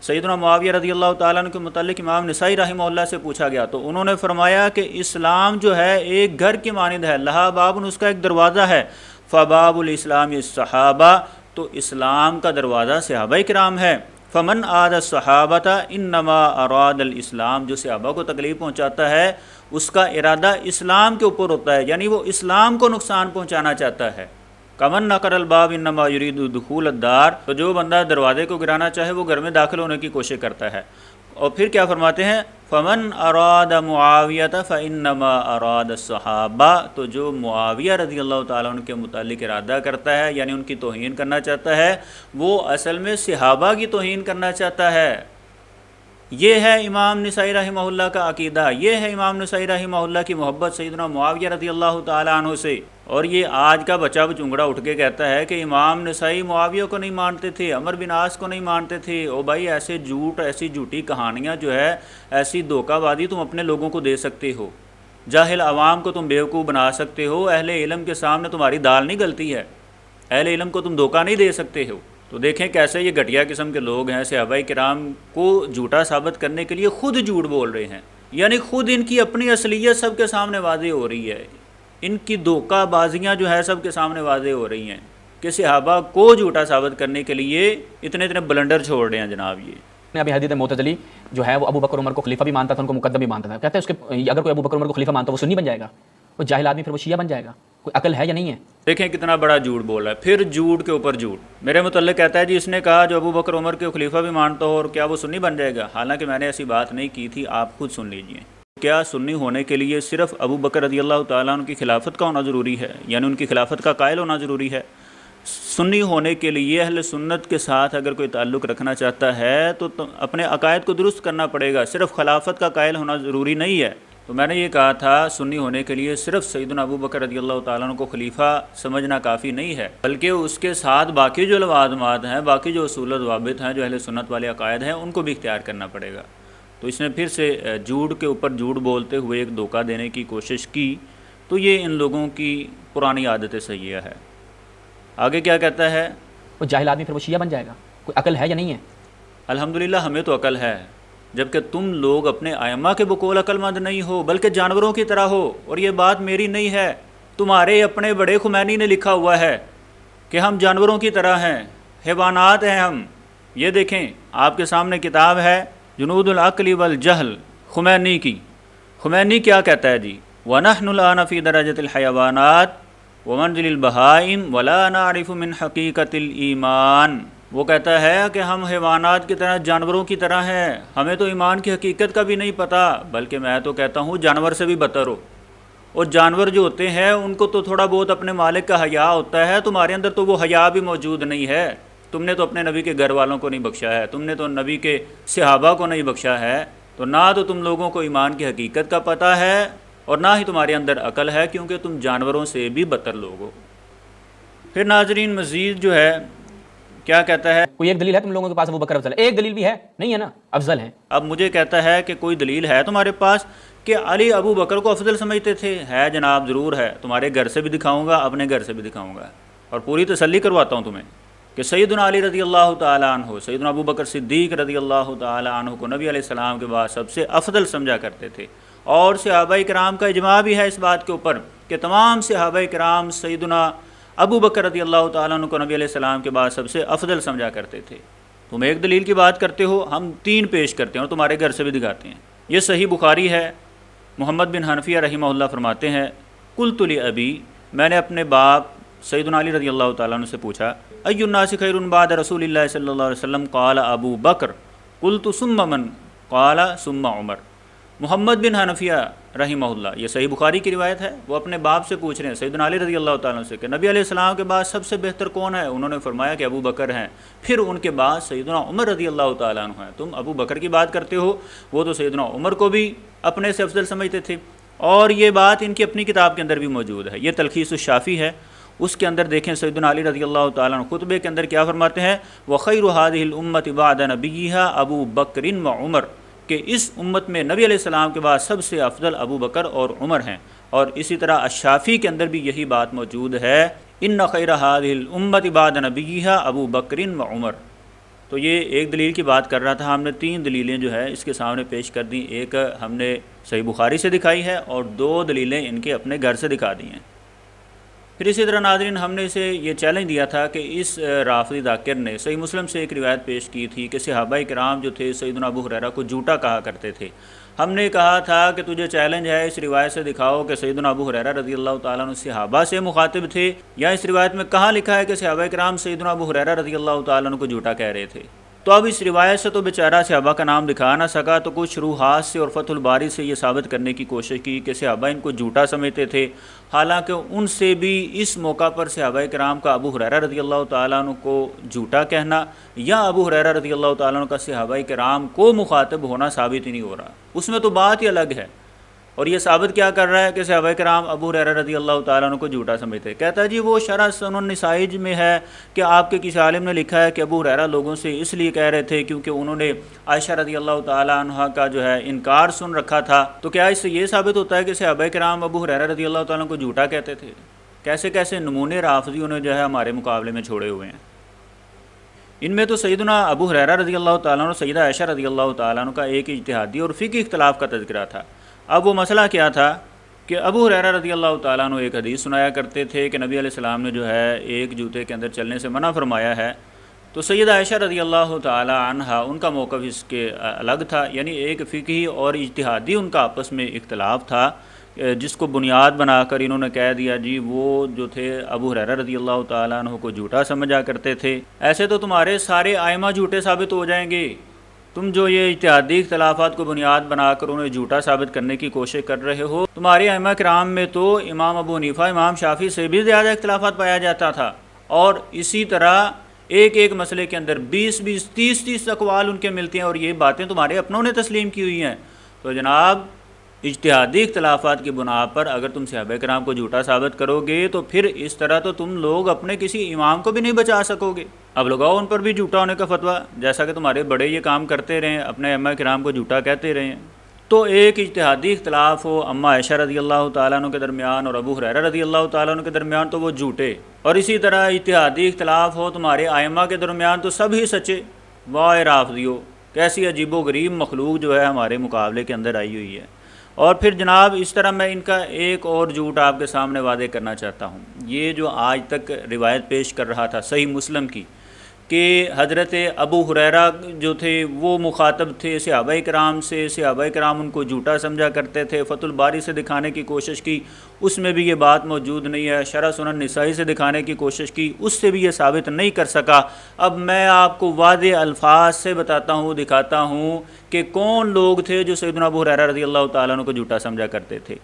سیدنا معاویہ رضی اللہ تعالیٰ عنہ کے متعلق امام نسائی رحمہ اللہ سے پوچھا گیا تو انہوں نے فرمایا کہ اسلام جو ہے ایک گھر کی مانند ہے، لہا باب، اس کا ایک دروازہ ہے، فباب الاسلام الصحابہ، تو اسلام کا دروازہ صحابہ کرام ہے، فمن عاد الصحابۃ انما اراد الاسلام، جو صحابہ کو تکلیف پہنچاتا ہے اس کا ارادہ اسلام کے اوپر ہوتا ہے، یعنی وہ اسلام کو نقصان پہنچانا چاہتا ہے۔ کمن نقر الباب انما یرید دخول الدار، تو جو بندہ دروازے کو گرانا چاہے وہ گھر میں داخل ہونے کی کوشش کرتا ہے۔ اور پھر کیا فرماتے ہیں، فمن اراد معاویۃ فانما اراد الصحابہ، تو جو معاویہ رضی اللہ تعالیٰ عنہ کے متعلق ارادہ کرتا ہے یعنی ان کی توہین کرنا چاہتا ہے، وہ اصل میں صحابہ کی توہین کرنا چاہتا ہے۔ یہ ہے امام نسائی رحمہ اللہ کا عقیدہ، یہ ہے امام نسائی رحمہ اللہ کی محبت سیدنا معاویہ رضی اللہ تعالیٰ عنہ سے۔ اور یہ آج کا بچہ بچونگڑا اٹھ کے کہتا ہے کہ امام نسائی معاویہ کو نہیں مانتے تھے، عمر بن عاص کو نہیں مانتے تھے۔ او بھائی ایسے جھوٹ، ایسی جھوٹی کہانیاں جو ہے، ایسی دھوکہ بازی تم اپنے لوگوں کو دے سکتے ہو، جاہل عوام کو تم بیوقوف بنا سکتے ہو، اہل علم کے سامنے تمہاری دال نہیں گلتی ہے، اہل علم کو تم دھوکہ نہیں دے سکتے ہو۔ تو دیکھیں کیسے یہ گھٹیا قسم کے لوگ ہیں، صحابہ کرام کو جھوٹا ثابت کرنے کے لیے خود جھوٹ بول رہے ہیں، یعنی خود ان کی اپنی اصلیت سب کے سامنے واضح ہو رہی ہے، ان کی دھوکہ بازیاں جو ہے سب کے سامنے واضح ہو رہی ہیں کہ صحابہ کو جھوٹا ثابت کرنے کے لیے اتنے بلنڈر چھوڑ رہے ہیں جناب۔ یہ ابھی حدیث معتزلی جو ہے وہ ابو بکر عمر کو خلیفہ بھی مانتا تھا، ان کو مقدم بھی مانتا تھا، کہتا ہے اس کے اگر کوئی ابو بکر عمر کو خلیفہ مانتا ہے وہ سنی بن جائے گا، وہ جاہل آدمی پھر وہ شیعہ بن جائے گا، کوئی عقل ہے یا نہیں ہے؟ دیکھیں کتنا بڑا جھوٹ بول رہا ہے، پھر جھوٹ کے اوپر جھوٹ۔ میرے متعلق کہتا ہے جی اس نے کہا جو ابو بکر عمر کے خلیفہ بھی مانتا ہو، اور کیا وہ سنی بن جائے گا؟ حالانکہ میں نے ایسی بات نہیں کی تھی، آپ خود سن لیجئے۔ کیا سنی ہونے کے لیے صرف ابو بکر رضی اللہ تعالیٰ عنہ کی خلافت کا ہونا ضروری ہے، یعنی ان کی خلافت کا قائل ہونا ضروری ہے؟ سنی ہونے کے لیے اہل سنت کے ساتھ اگر کوئی تعلق رکھنا چاہتا ہے تو اپنے عقائد کو درست کرنا پڑے گا، صرف خلافت کا قائل ہونا ضروری نہیں ہے۔ تو میں نے یہ کہا تھا سنی ہونے کے لیے صرف سیدنا ابو بکر رضی اللہ تعالیٰ عنہ کو خلیفہ سمجھنا کافی نہیں ہے، بلکہ اس کے ساتھ باقی جو لوازمات ہیں، باقی جو اصول و ضوابط ہیں، جو اہل سنت والے عقائد ہیں، ان کو بھی اختیار کرنا پڑے گا۔ تو اس نے پھر سے جھوٹ کے اوپر جھوٹ بولتے ہوئے ایک دھوکہ دینے کی کوشش کی، تو یہ ان لوگوں کی پرانی عادت سیئہ ہے۔ آگے کیا کہتا ہے، وہ جاہل آدمی پھر وہ شیعہ بن جائے گا، کوئی عقل ہے یا نہیں ہے؟ الحمدللہ ہمیں تو عقل ہے، جبکہ تم لوگ اپنے ائمہ کے بقول عقل مند نہیں ہو بلکہ جانوروں کی طرح ہو، اور یہ بات میری نہیں ہے، تمہارے اپنے بڑے خمینی نے لکھا ہوا ہے کہ ہم جانوروں کی طرح ہیں، حیوانات ہیں ہم۔ یہ دیکھیں آپ کے سامنے کتاب ہے جنود العقل والجہل خمینی کی۔ خمینی کیا کہتا ہے جی، وَنَحْنُ الْآنَ فِي دَرَجَةِ الْحَيَوَانَاتِ وَمَنْزِلِ الْبَهَائِمِ وَلَا نَعْرِفُ مِنْ حَقِيقَةِ الْإِيمَانِ۔ وہ کہتا ہے کہ ہم حیوانات کی طرح، جانوروں کی طرح ہیں، ہمیں تو ایمان کی حقیقت کا بھی نہیں پتہ، بلکہ میں تو کہتا ہوں جانور سے بھی بدتر ہو۔ اور جانور جو ہوتے ہیں ان کو تو تھوڑا بہت اپنے مالک کا حیا ہوتا ہے، تمہارے اندر تو وہ حیا بھی موجود نہیں ہے۔ تم نے تو اپنے نبی کے گھر والوں کو نہیں بخشا ہے، تم نے تو نبی کے صحابہ کو نہیں بخشا ہے، تو نہ تو تم لوگوں کو ایمان کی حقیقت کا پتہ ہے اور نہ ہی تمہارے اندر عقل ہے، کیونکہ تم جانوروں سے بھی بدتر لوگ ہو۔ پھر ناظرین مزید جو ہے کیا کہتا ہے، کوئی ایک دلیل ہے تم لوگوں کے پاس ابو بکر افضل ہے؟ ایک دلیل بھی ہے نہیں ہے نا، افضل ہے۔ اب مجھے کہتا ہے کہ کوئی دلیل ہے تمہارے پاس کہ علی ابو بکر کو افضل سمجھتے تھے؟ ہے جناب، ضرور ہے، تمہارے گھر سے بھی دکھاؤں گا، اپنے گھر سے بھی دکھاؤں گا، اور پوری تسلی کرواتا ہوں تمہیں کہ سیدنا علی رضی اللہ تعالیٰ عنہ، سیدنا ابو بکر صدیق رضی اللہ تعالیٰ عنہ کو نبی علیہ السلام کے بعد سب سے افضل سمجھا کرتے تھے، اور صحابہ کرام کا اجماع بھی ہے اس بات کے اوپر کہ تمام صحابہ کرام سیدنا ابو بکر رضی اللہ تعالیٰ عنہ کو نبی علیہ السلام کے بعد سب سے افضل سمجھا کرتے تھے۔ تم ایک دلیل کی بات کرتے ہو، ہم 3 پیش کرتے ہیں اور تمہارے گھر سے بھی دکھاتے ہیں۔ یہ صحیح بخاری ہے محمد بن حنفیہ رحمہ اللہ فرماتے ہیں قلت لأبی، میں نے اپنے باپ سیدنا علی رضی اللہ تعالیٰ عنہ سے پوچھا ای الناس خیر بعد رسول اللہ صلی اللہ علیہ وسلم قال ابو بکر قلت ثم من قال ثم عمر۔ محمد بن حنفیہ رحمہ اللہ، یہ صحیح بخاری کی روایت ہے، وہ اپنے باپ سے پوچھ رہے ہیں سیدنا علی رضی اللہ تعالیٰ عنہ سے کہ نبی علیہ السلام کے بعد سب سے بہتر کون ہے؟ انہوں نے فرمایا کہ ابو بکر ہیں، پھر ان کے بعد سیدنا عمر رضی اللہ تعالیٰ عنہ ہیں۔ تم ابو بکر کی بات کرتے ہو، وہ تو سیدنا عمر کو بھی اپنے سے افضل سمجھتے تھے، اور یہ بات ان کی اپنی کتاب کے اندر بھی موجود ہے، یہ تلخیص الشافی ہے، اس کے اندر دیکھیں سیدنا علی رضی اللہ تعالیٰ عنہ خطبے کے اندر کیا فرماتے ہیں وَخَيْرُ هَذِهِ الْأُمَّةِ بَعْدَ نَبِيِّهَا ابو بکر وعمر، کہ اس امت میں نبی علیہ السلام کے بعد سب سے افضل ابو بکر اور عمر ہیں۔ اور اسی طرح الشافی کے اندر بھی یہی بات موجود ہے ان خیر هذه الامه بعد نبیها ابو بکر وعمر۔ تو یہ ایک دلیل کی بات کر رہا تھا، ہم نے 3 دلیلیں جو ہے اس کے سامنے پیش کر دیں، ایک ہم نے صحیح بخاری سے دکھائی ہے اور 2 دلیلیں ان کے اپنے گھر سے دکھا دی ہیں۔ پھر اسی طرح ناظرین ہم نے اسے یہ چیلنج دیا تھا کہ اس رافضی ذاکر نے صحیح مسلم سے ایک روایت پیش کی تھی کہ صحابہ کرام جو تھے سیدنا ابو ہریرہ کو جھوٹا کہا کرتے تھے۔ ہم نے کہا تھا کہ تجھے چیلنج ہے اس روایت سے دکھاؤ کہ سیدنا ابو ہریرہ رضی اللہ تعالیٰ عنہ صحابہ سے مخاطب تھے، یا اس روایت میں کہاں لکھا ہے کہ صحابہ کرام سیدنا ابو ہریرہ رضی اللہ تعالیٰ عنہ کو جھوٹا کہہ رہے تھے۔ تو اب اس روایت سے تو بیچارہ صحابہ کا نام دکھا نہ سکا، تو کچھ شروحات سے اور فتح الباری سے یہ ثابت کرنے کی کوشش کی کہ صحابہ ان کو جھوٹا سمجھتے تھے، حالانکہ ان سے بھی اس موقع پر صحابہ کرام کا ابو ہریرہ رضی اللہ تعالیٰ عنہ کو جھوٹا کہنا یا ابو ہریرہ رضی اللہ تعالیٰ عنہ کا صحابہ کرام کو مخاطب ہونا ثابت ہی نہیں ہو رہا، اس میں تو بات ہی الگ ہے۔ اور یہ ثابت کیا کر رہا ہے کہ صحابہ کرام ابو ہریرہ رضی اللہ تعالیٰ عنہ کو جھوٹا سمجھتے ہیں۔ کہتا ہے جی وہ شرح سنن النسائی میں ہے کہ آپ کے کسی عالم نے لکھا ہے کہ ابو ہریرہ لوگوں سے اس لیے کہہ رہے تھے کیونکہ انہوں نے عائشہ رضی اللہ تعالیٰ عنہ کا جو ہے انکار سن رکھا تھا۔ تو کیا اس سے یہ ثابت ہوتا ہے کہ صحابہ کرام ابو ہریرہ رضی اللہ تعالیٰ عنہ کو جھوٹا کہتے تھے؟ کیسے کیسے نمونے رافضیوں نے جو ہے ہمارے مقابلے میں چھوڑے ہوئے ہیں۔ ان میں تو سیدنا ابو ہریرہ رضی اللہ تعالیٰ عنہ سیدہ عائشہ رضی اللہ تعالیٰ عنہ کا ایک اجتہادی اور فقہی اختلاف کا تذکرہ تھا۔ اب وہ مسئلہ کیا تھا کہ ابو ہریرہ رضی اللہ تعالیٰ عنہ ایک حدیث سنایا کرتے تھے کہ نبی علیہ السلام نے جو ہے ایک جوتے کے اندر چلنے سے منع فرمایا ہے، تو سیدہ عائشہ رضی اللہ تعالیٰ عنہ ان کا موقف اس کے الگ تھا، یعنی ایک فقہی اور اجتہادی ان کا آپس میں اختلاف تھا، جس کو بنیاد بنا کر انہوں نے کہہ دیا جی وہ جو تھے ابو ہریرہ رضی اللہ تعالیٰ عنہ کو جھوٹا سمجھا کرتے تھے۔ ایسے تو تمہارے سارے ائمہ جھوٹے ثابت ہو جائیں گے، تم جو یہ اجتہادی اختلافات کو بنیاد بنا کر انہیں جھوٹا ثابت کرنے کی کوشش کر رہے ہو۔ تمہارے ائمہ کرام میں تو امام ابو حنیفہ امام شافعی سے بھی زیادہ اختلافات پایا جاتا تھا، اور اسی طرح ایک ایک مسئلے کے اندر 20 30 اقوال ان کے ملتے ہیں، اور یہ باتیں تمہارے اپنوں نے تسلیم کی ہوئی ہیں۔ تو جناب اجتہادی اختلافات کی بنا پر اگر تم صحابہ کرام کو جھوٹا ثابت کرو گے تو پھر اس طرح تو تم لوگ اپنے کسی امام کو بھی نہیں بچا سکو گے۔ اب لگاؤ ان پر بھی جھوٹا ہونے کا فتویٰ، جیسا کہ تمہارے بڑے یہ کام کرتے رہے ہیں، اپنے ائمہ کرام کو جھوٹا کہتے رہے ہیں۔ تو ایک اجتہادی اختلاف ہو اما عائشہ رضی اللہ تعالیٰ عنہ کے درمیان اور ابو ہریرہ رضی اللہ تعالیٰ عنہ کے درمیان تو وہ جھوٹے، اور اسی طرح اجتہادی اختلاف ہو تمہارے ائمہ کے درمیان تو سب ہی سچے۔ واہ رافضیو، کیسی عجیب و غریب مخلوق جو ہے ہمارے مقابلے کے اندر آئی ہوئی ہے۔ اور پھر جناب اس طرح میں ان کا ایک اور جھوٹ آپ کے سامنے واضح کرنا چاہتا ہوں۔ یہ جو آج تک روایت پیش کر رہا تھا صحیح مسلم کی کہ حضرت ابو ہریرہ جو تھے وہ مخاطب تھے صحابہ کرام سے، صحابہ کرام ان کو جھوٹا سمجھا کرتے تھے، فتح الباری سے دکھانے کی کوشش کی، اس میں بھی یہ بات موجود نہیں ہے، شرح سنن نسائی سے دکھانے کی کوشش کی، اس سے بھی یہ ثابت نہیں کر سکا۔ اب میں آپ کو واضح الفاظ سے بتاتا ہوں، دکھاتا ہوں کہ کون لوگ تھے جو سیدنا ابو ہریرہ رضی اللہ تعالیٰ عنہ کو جھوٹا سمجھا کرتے تھے۔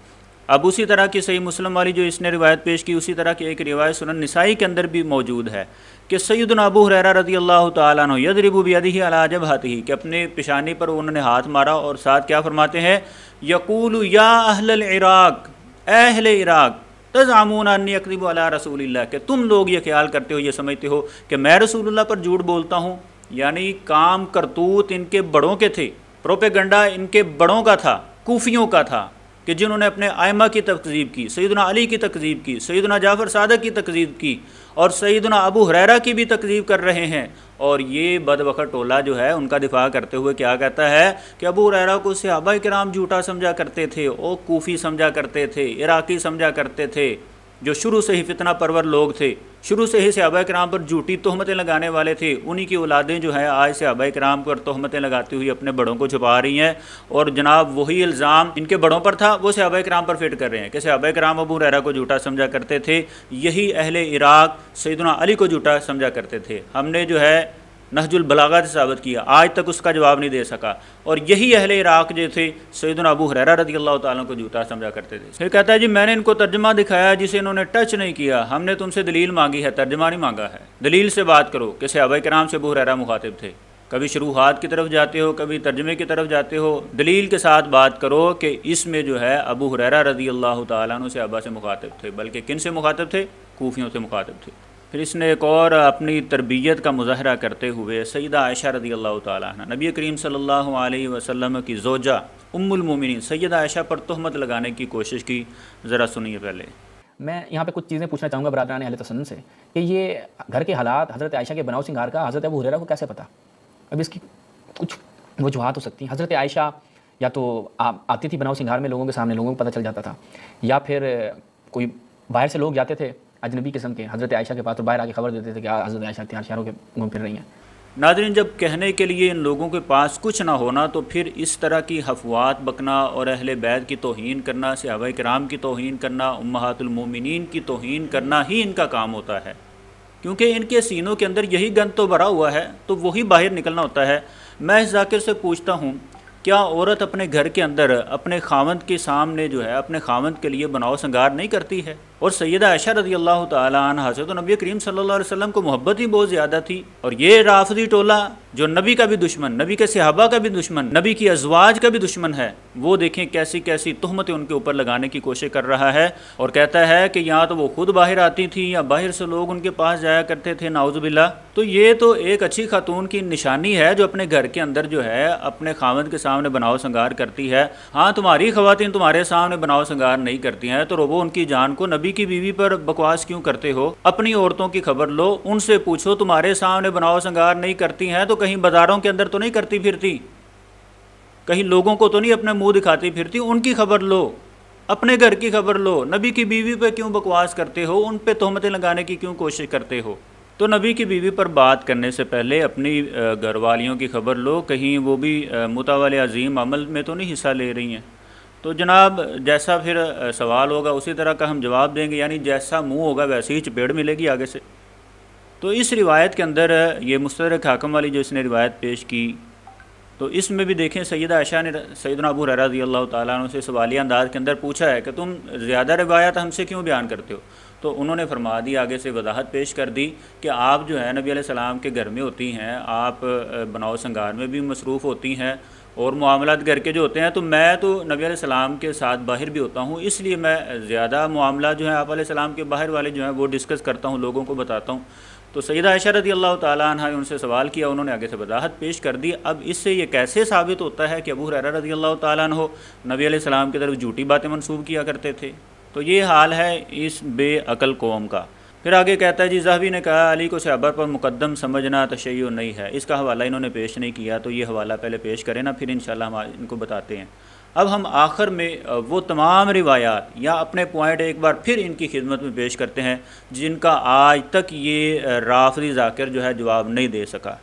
اب اسی طرح کی صحیح مسلم والی جو اس نے روایت پیش کی، اسی طرح کی ایک روایت سنن نسائی کے اندر بھی موجود ہے کہ سیدنا ابو ہریرہ رضی اللہ تعالیٰ عنہ یضرب بیدہ علی جبہتہ، کہ اپنے پیشانی پر انہوں نے ہاتھ مارا اور ساتھ کیا فرماتے ہیں، یقول یا اہل العراق، اے اہل عراق، تزعمون انی اکذب علی رسول اللہ، کہ تم لوگ یہ خیال کرتے ہو، یہ سمجھتے ہو کہ میں رسول اللہ پر جھوٹ بولتا ہوں۔ یعنی کام کرتوت ان کے بڑوں کے تھے، پروپیگنڈا ان کے بڑوں کا تھا، کوفیوں کا تھا، کہ جنہوں نے اپنے ائمہ کی تکذیب کی، سیدنا علی کی تکذیب کی، سیدنا جعفر صادق کی تکذیب کی، اور سیدنا ابو ہریرہ کی بھی تکذیب کر رہے ہیں۔ اور یہ بدبخت ٹولہ جو ہے ان کا دفاع کرتے ہوئے کیا کہتا ہے کہ ابو ہریرہ کو صحابہ کرام جھوٹا سمجھا کرتے تھے، او کوفی سمجھا کرتے تھے، عراقی سمجھا کرتے تھے۔ جو شروع سے ہی فتنہ پرور لوگ تھے، شروع سے ہی صحابہ کرام پر جھوٹی تہمتیں لگانے والے تھے، انہی کی اولادیں جو ہیں آج صحابہ کرام پر تہمتیں لگاتی ہوئی اپنے بڑوں کو چھپا رہی ہیں، اور جناب وہی الزام ان کے بڑوں پر تھا وہ صحابہ کرام پر فٹ کر رہے ہیں کہ صحابہ کرام ابو ہریرہ کو جھوٹا سمجھا کرتے تھے، یہی اہل عراق سیدنا علی کو جھوٹا سمجھا کرتے تھے۔ ہم نے جو ہے نہج البلاغہ سے ثابت کیا، آج تک اس کا جواب نہیں دے سکا، اور یہی اہل عراق جو تھے سیدنا ابو ہریرہ رضی اللہ تعالیٰ کو جھوٹا سمجھا کرتے تھے۔ پھر کہتا ہے جی میں نے ان کو ترجمہ دکھایا جسے انہوں نے ٹچ نہیں کیا، ہم نے تم سے دلیل مانگی ہے، ترجمہ نہیں مانگا ہے، دلیل سے بات کرو کہ صحابہ کرام سے ابو ہریرہ مخاطب تھے۔ کبھی شروحات کی طرف جاتے ہو، کبھی ترجمے کی طرف جاتے ہو، دلیل کے ساتھ بات کرو کہ اس میں جو ہے ابو ہریرہ رضی اللہ تعالیٰ عنہ صحابہ سے مخاطب تھے، بلکہ کن سے مخاطب تھے؟ کوفیوں سے مخاطب تھے۔ پھر اس نے ایک اور اپنی تربیت کا مظاہرہ کرتے ہوئے سیدہ عائشہ رضی اللہ تعالیٰ عنہ، نبی کریم صلی اللہ علیہ وسلم کی زوجہ ام المومنین سیدہ عائشہ پر تہمت لگانے کی کوشش کی، ذرا سنیے پہلے۔ میں یہاں پہ کچھ چیزیں پوچھنا چاہوں گا برادران اہل تسنن سے کہ یہ گھر کے حالات حضرت عائشہ کے بناؤ سنگار کا حضرت ابو ہریرہ کو کیسے پتہ؟ اب اس کی کچھ وجوہات ہو سکتی ہیں۔ حضرت عائشہ یا تو آتی تھی بناؤ سنگار میں لوگوں کے سامنے، لوگوں کو پتہ چل جاتا تھا، یا پھر کوئی باہر سے لوگ جاتے تھے اجنبی قسم کے حضرت عائشہ کے پاس، تو باہر آ کے خبر دیتے تھے کہ حضرت عائشہ تیار شہروں کے گھوم پھر رہی ہیں۔ ناظرین، جب کہنے کے لیے ان لوگوں کے پاس کچھ نہ ہونا تو پھر اس طرح کی حفوات بکنا اور اہل بیت کی توہین کرنا، صحابہ کرام کی توہین کرنا، امہات المومنین کی توہین کرنا ہی ان کا کام ہوتا ہے، کیونکہ ان کے سینوں کے اندر یہی گند تو بھرا ہوا ہے، تو وہی باہر نکلنا ہوتا ہے۔ میں اس ذاکر سے پوچھتا ہوں، کیا عورت اپنے گھر کے اندر اپنے خاوند کے سامنے جو ہے اپنے خاوند کے لیے بناؤ سنگار نہیں کرتی ہے؟ اور سیدہ عائشہ رضی اللہ تعالیٰ عنہ سے تو نبی کریم صلی اللہ علیہ وسلم کو محبت ہی بہت زیادہ تھی، اور یہ رافضی ٹولہ جو نبی کا بھی دشمن، نبی کے صحابہ کا بھی دشمن، نبی کی ازواج کا بھی دشمن ہے، وہ دیکھیں کیسی کیسی تہمتیں ان کے اوپر لگانے کی کوشش کر رہا ہے، اور کہتا ہے کہ یہاں تو وہ خود باہر آتی تھی یا باہر سے لوگ ان کے پاس جایا کرتے تھے، نعوذ باللہ۔ تو یہ تو ایک اچھی خاتون کی نشانی ہے جو اپنے گھر کے اندر جو ہے اپنے خاوند کے سامنے بناؤ سنگار کرتی ہے۔ ہاں، تمہاری خواتین تمہارے سامنے بناؤ سنگار نہیں کرتی ہیں تو روبو ان کی جان کو، نبی کی بیوی پر بکواس کیوں کرتے ہو؟ اپنی عورتوں کی خبر لو، ان سے پوچھو تمہارے سامنے بناؤ سنگار نہیں کرتی ہیں تو کہیں بازاروں کے اندر تو نہیں کرتی پھرتی، کہیں لوگوں کو تو نہیں اپنے منہ دکھاتی پھرتی، ان کی خبر لو، اپنے گھر کی خبر لو۔ نبی کی بیوی پہ کیوں بکواس کرتے ہو؟ ان پہ تہمتیں لگانے کی کیوں کوشش کرتے ہو؟ تو نبی کی بیوی پر بات کرنے سے پہلے اپنی گھر والیوں کی خبر لو، کہیں وہ بھی متع والے عظیم عمل میں تو نہیں حصہ لے رہی ہیں۔ تو جناب جیسا پھر سوال ہوگا اسی طرح کا ہم جواب دیں گے، یعنی جیسا منہ ہوگا ویسے ہی چپیڑ ملے گی آگے سے۔ تو اس روایت کے اندر یہ مستدرک حاکم والی جو اس نے روایت پیش کی، تو اس میں بھی دیکھیں سیدہ عائشہ نے سیدنا ابو ہریرہ رضی اللہ تعالیٰ عنہ سے سوالیہ انداز کے اندر پوچھا ہے کہ تم زیادہ روایات ہم سے کیوں بیان کرتے ہو؟ تو انہوں نے فرما دی، آگے سے وضاحت پیش کر دی کہ آپ جو ہے نبی علیہ السلام کے گھر میں ہوتی ہیں، آپ بناؤ سنگار میں بھی مصروف ہوتی ہیں، اور معاملات گھر کے جو ہوتے ہیں تو میں تو نبی علیہ السلام کے ساتھ باہر بھی ہوتا ہوں، اس لیے میں زیادہ معاملات جو ہیں آپ علیہ السلام کے باہر والے جو ہیں وہ ڈسکس کرتا ہوں، لوگوں کو بتاتا ہوں۔ تو سیدہ عائشہ رضی اللہ تعالیٰ عنہ ان سے سوال کیا، انہوں نے آگے سے وضاحت پیش کر دی۔ اب اس سے یہ کیسے ثابت ہوتا ہے کہ ابو ہریرہ رضی اللہ تعالیٰ عنہ نبی علیہ السلام کی طرف جھوٹی باتیں منسوب کیا کرتے تھے؟ تو یہ حال ہے اس بے عقل قوم کا۔ پھر آگے کہتا ہے جی ذہبی نے کہا علی کو صحابہ پر مقدم سمجھنا تشیع نہیں ہے، اس کا حوالہ انہوں نے پیش نہیں کیا، تو یہ حوالہ پہلے پیش کریں نا، پھر انشاءاللہ ہم ان کو بتاتے ہیں۔ اب ہم آخر میں وہ تمام روایات یا اپنے پوائنٹ ایک بار پھر ان کی خدمت میں پیش کرتے ہیں جن کا آج تک یہ رافضی ذاکر جو ہے جواب نہیں دے سکا،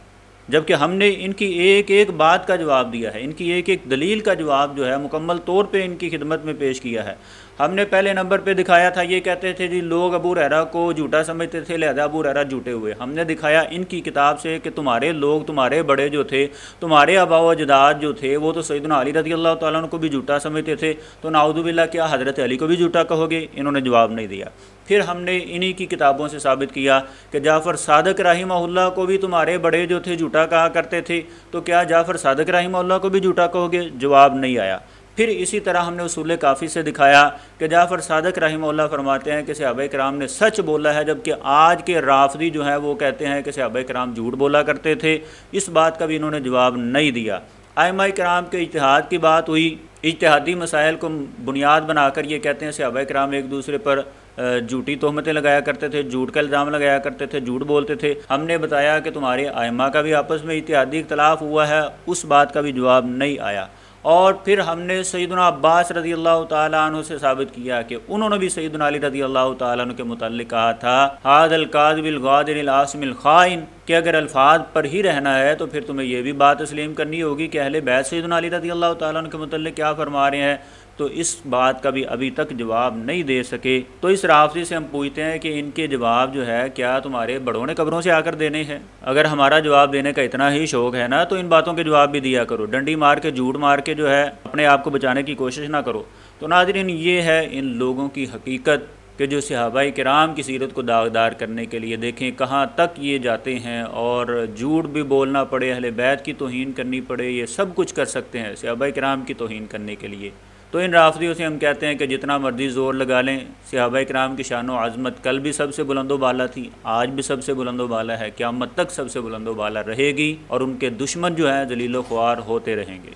جبکہ ہم نے ان کی ایک ایک بات کا جواب دیا ہے، ان کی ایک ایک دلیل کا جواب جو ہے مکمل طور پہ ان کی خدمت میں پیش کیا ہے۔ ہم نے پہلے نمبر پہ دکھایا تھا، یہ کہتے تھے جی لوگ ابو ہریرہ کو جھوٹا سمجھتے تھے لہذا ابو ہریرہ جھوٹے ہوئے۔ ہم نے دکھایا ان کی کتاب سے کہ تمہارے لوگ، تمہارے بڑے جو تھے، تمہارے آباء و اجداد جو تھے، وہ تو سیدنا علی رضی اللہ تعالیٰ عنہ کو بھی جھوٹا سمجھتے تھے، تو نعوذ باللہ کیا حضرت علی کو بھی جھوٹا کہو گے؟ انہوں نے جواب نہیں دیا۔ پھر ہم نے انہی کی کتابوں سے ثابت کیا کہ جعفر صادق رحمہ اللہ کو بھی تمہارے بڑے جو تھے جھوٹا کہا کرتے تھے، تو کیا جعفر صادق رحمہ اللہ کو بھی جھوٹا کہو گے؟ جواب نہیں آیا۔ پھر اسی طرح ہم نے اصول کافی سے دکھایا کہ جعفر صادق رحمہ اللہ فرماتے ہیں کہ صحابہ کرام نے سچ بولا ہے، جبکہ آج کے رافضی جو ہیں وہ کہتے ہیں کہ صحابہ کرام جھوٹ بولا کرتے تھے، اس بات کا بھی انہوں نے جواب نہیں دیا۔ ائمہ کرام کے اجتہاد کی بات ہوئی، اجتہادی مسائل کو بنیاد بنا کر یہ کہتے ہیں صحابہ کرام ایک دوسرے پر جھوٹی تہمتیں لگایا کرتے تھے، جھوٹ کا الزام لگایا کرتے تھے، جھوٹ بولتے تھے۔ ہم نے بتایا کہ تمہارے ائمہ کا بھی آپس میں اجتہادی اختلاف ہوا ہے، اس بات کا بھی جواب نہیں آیا۔ اور پھر ہم نے سیدنا عباس رضی اللہ تعالیٰ عنہ سے ثابت کیا کہ انہوں نے بھی سیدنا علی رضی اللہ تعالیٰ عنہ کے متعلق کہا تھا ھذا الکاذب الغادر العاصم الخائن، کہ اگر الفاظ پر ہی رہنا ہے تو پھر تمہیں یہ بھی بات تسلیم کرنی ہوگی کہ اہل بیت سیدنا علی رضی اللہ تعالیٰ عنہ کے متعلق کیا فرما رہے ہیں۔ تو اس بات کا بھی ابھی تک جواب نہیں دے سکے۔ تو اس رافضی سے ہم پوچھتے ہیں کہ ان کے جواب جو ہے کیا تمہارے بڑوں نے قبروں سے آ کر دینے ہیں؟ اگر ہمارا جواب دینے کا اتنا ہی شوق ہے نا تو ان باتوں کے جواب بھی دیا کرو، ڈنڈی مار کے جھوٹ مار کے جو ہے اپنے آپ کو بچانے کی کوشش نہ کرو۔ تو ناظرین، یہ ہے ان لوگوں کی حقیقت کہ جو صحابہ کرام کی سیرت کو داغدار کرنے کے لیے دیکھیں کہاں تک یہ جاتے ہیں، اور جھوٹ بھی بولنا پڑے، اہل بیت کی توہین کرنی پڑے، یہ سب کچھ کر سکتے ہیں صحابہ کرام کی توہین کرنے کے لیے۔ تو ان رافضیوں سے ہم کہتے ہیں کہ جتنا مرضی زور لگا لیں، صحابہ کرام کی شان و عظمت کل بھی سب سے بلند و بالا تھی، آج بھی سب سے بلند و بالا ہے، قیامت تک سب سے بلند و بالا رہے گی، اور ان کے دشمن جو ہیں ذلیل و خوار ہوتے رہیں گے۔